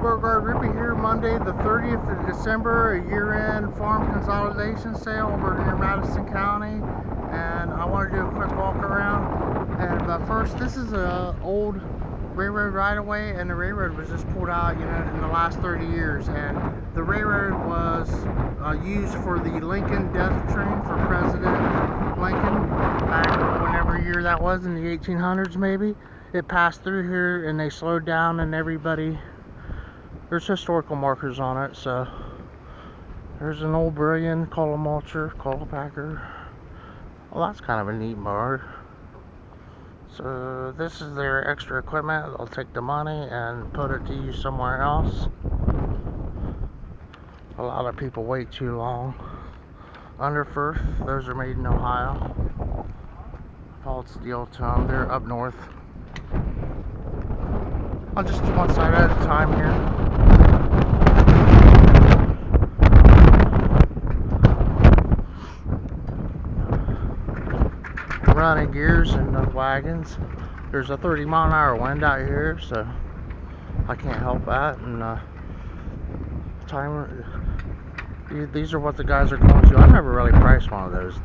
Beauregard Rippey here Monday the 30th of December, a year-end farm consolidation sale over near Madison County, and I want to do a quick walk around. But first, this is a old railroad right-of-way, and the railroad was just pulled out, in the last 30 years, and the railroad was used for the Lincoln death train for President Lincoln back whenever year that was, in the 1800s maybe. It passed through here and they slowed down, and everybody, there's historical markers on it. So there's an old Brilliant coal mulcher, coal packer. Well, that's kind of a neat mower. So this is their extra equipment. They'll take the money and put it to use somewhere else. A lot of people wait too long. Underfirth, those are made in Ohio. Hauled steel to them. They're up north. I'll just do one side at a time here. Running gears in the wagons. There's a 30-mile-an-hour wind out here, so I can't help that. And timer. These are what the guys are going to. I've never really priced one of those.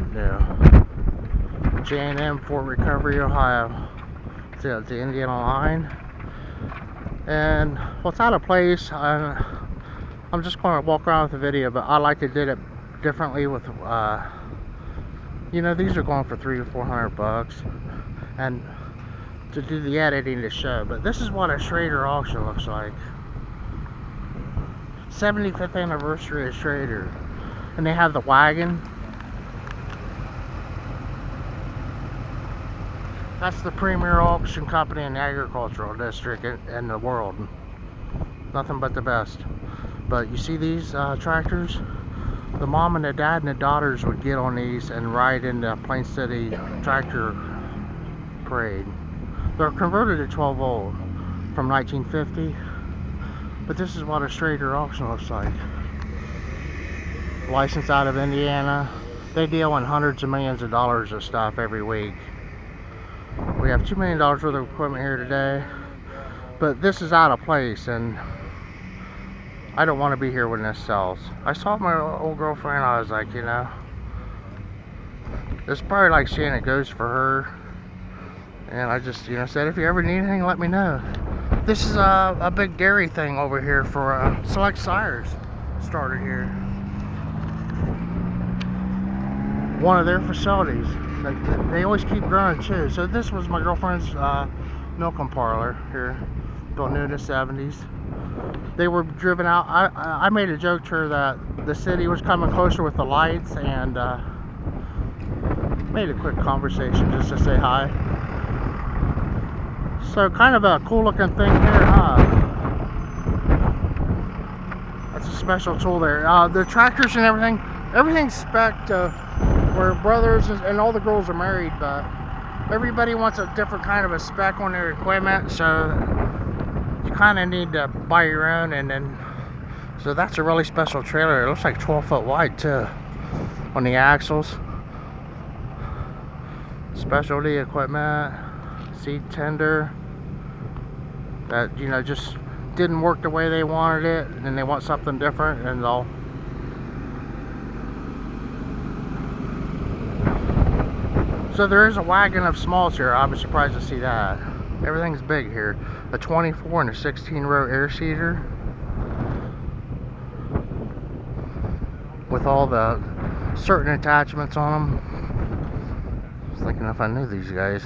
J&M Fort Recovery, Ohio. It's the Indiana line. And what's out of place, I'm just going to walk around with the video, but I like to did it differently with, these are going for $300 to $400, and to do the editing to show. But this is what a Schrader auction looks like. 75th anniversary of Schrader, and they have the wagon. That's the premier auction company in the agricultural district in the world. Nothing but the best. But you see these tractors? The mom and the dad and the daughters would get on these and ride in the Plain City tractor parade. They're converted to 12 volt from 1950. But this is what a Schrader auction looks like. Licensed out of Indiana. They deal in hundreds of millions of dollars of stuff every week. We have $2 million worth of equipment here today, but this is out of place, and I don't want to be here when this sells. I saw my old girlfriend, I was like, it's probably like seeing it goes for her, and I just, said, if you ever need anything, let me know. This is a big dairy thing over here for Select Sires, started here. One of their facilities. They always keep growing too. So this was my girlfriend's milking parlor here, built new in the 70s. They were driven out. I made a joke to her that the city was coming closer with the lights, and made a quick conversation just to say hi. So kind of a cool looking thing here, huh? That's a special tool there. The tractors and everything's spec'd where brothers and all the girls are married, but everybody wants a different kind of a spec on their equipment, so you kind of need to buy your own. And then, so that's a really special trailer. It looks like 12 foot wide too on the axles. Specialty equipment, seed tender that just didn't work the way they wanted it, and then they want something different, and they'll. So there is a wagon of smalls here. I was surprised to see that. Everything's big here. A 24 and a 16 row air seeder with all the certain attachments on them. I was thinking if I knew these guys.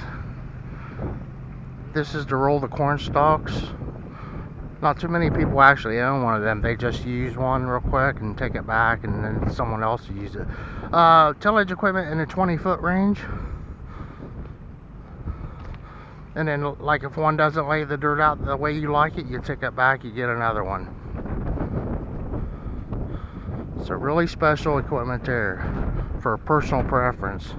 This is to roll the corn stalks. Not too many people actually own one of them. They just use one real quick and take it back, and then someone else will use it. Tillage equipment in the 20-foot range. And then, like, if one doesn't lay the dirt out the way you like it, you take it back, you get another one. So really special equipment there for personal preference.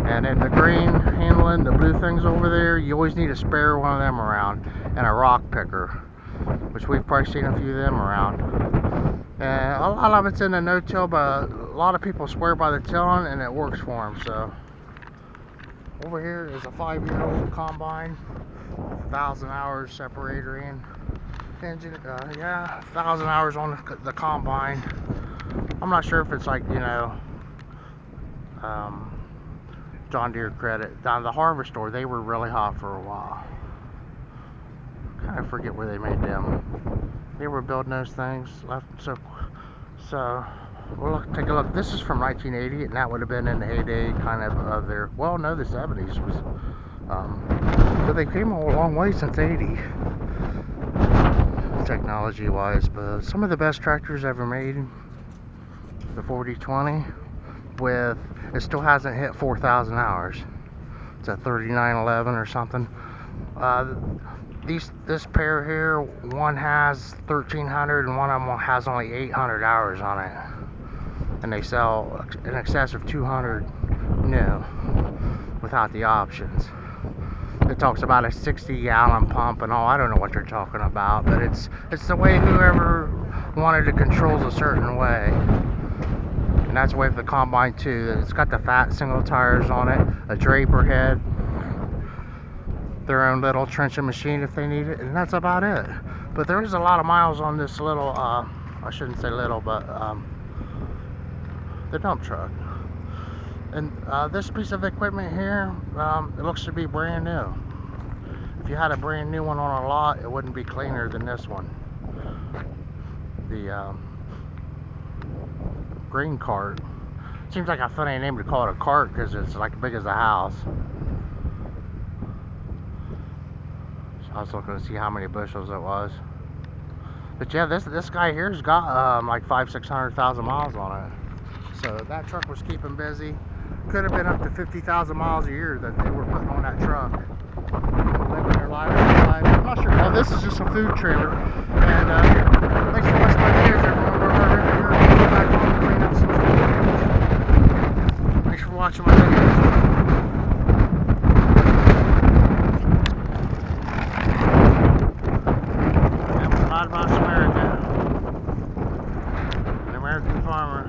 And in the green handling, the blue things over there, you always need a spare one of them around, and a rock picker, which we've probably seen a few of them around. And a lot of it's in the no-till, but a lot of people swear by the tilling, and it works for them. So over here is a 5-year-old combine, 1,000 hours separator in. engine, yeah, 1,000 hours on the combine. I'm not sure if it's like, um, John Deere credit. Down the harvester, they were really hot for a while. Kind of forget where they made them. They were building those things. So we'll take a look. This is from 1980, and that would have been in the heyday, kind of their. Well, no, the 70s was. So they came a long way since 80, technology-wise. But some of the best tractors ever made. The 4020, with it still hasn't hit 4,000 hours. It's a 3911 or something. This pair here, one has 1,300 and one of them has only 800 hours on it, and they sell in excess of 200 new without the options. It talks about a 60-gallon pump and all. I don't know what they're talking about, but it's the way whoever wanted it controls a certain way. And that's the way of the combine too. It's got the fat single tires on it, a draper head, their own little trenching machine if they need it, and that's about it. But there is a lot of miles on this little, I shouldn't say little, but the dump truck. And this piece of equipment here, it looks to be brand new. If you had a brand new one on a lot, it wouldn't be cleaner than this one. The green cart. Seems like a funny name to call it a cart because it's like big as a house. I was looking to see how many bushels it was. But yeah, this guy here's got like 500,000-600,000 miles on it. So that truck was keeping busy. Could have been up to 50,000 miles a year that they were putting on that truck. Living their life. I'm not sure. Oh, this is just a food trailer. And thanks for watching my videos, everyone. We're going to go back home and clean up some food. Thanks for watching my videos. God bless America, an American farmer.